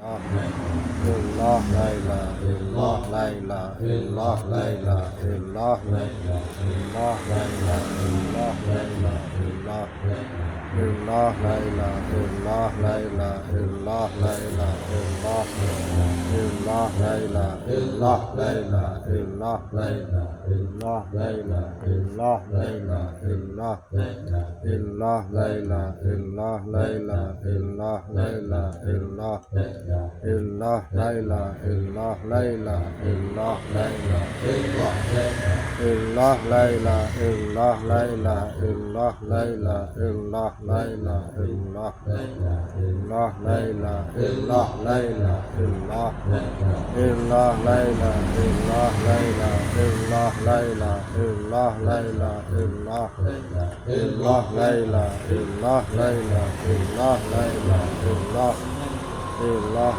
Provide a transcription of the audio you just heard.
illallah la ilaha illallah la ilaha illallah la ilaha illallah la ilaha illallah la ilaha illallah la ilaha illallah illallah la ilaha illallah la ilaha illallah la ilaha illallah illallah la ilaha illallah la ilaha illallah la ilaha illallah la ilaha illallah la ilaha illallah illallah la ilaha illallah la ilaha illallah la ilaha illallah illallah la ilaha illallah la ilaha illallah la ilaha illallah illallah la ilaha illallah la ilaha illallah la ilaha illallah la ilaha illallah illallah la ilaha illallah la ilaha illallah illallah la ilaha illallah la ilaha illallah la ilaha illallah la ilaha illallah illallah la ilaha illallah la ilaha illallah la ilaha illallah illallah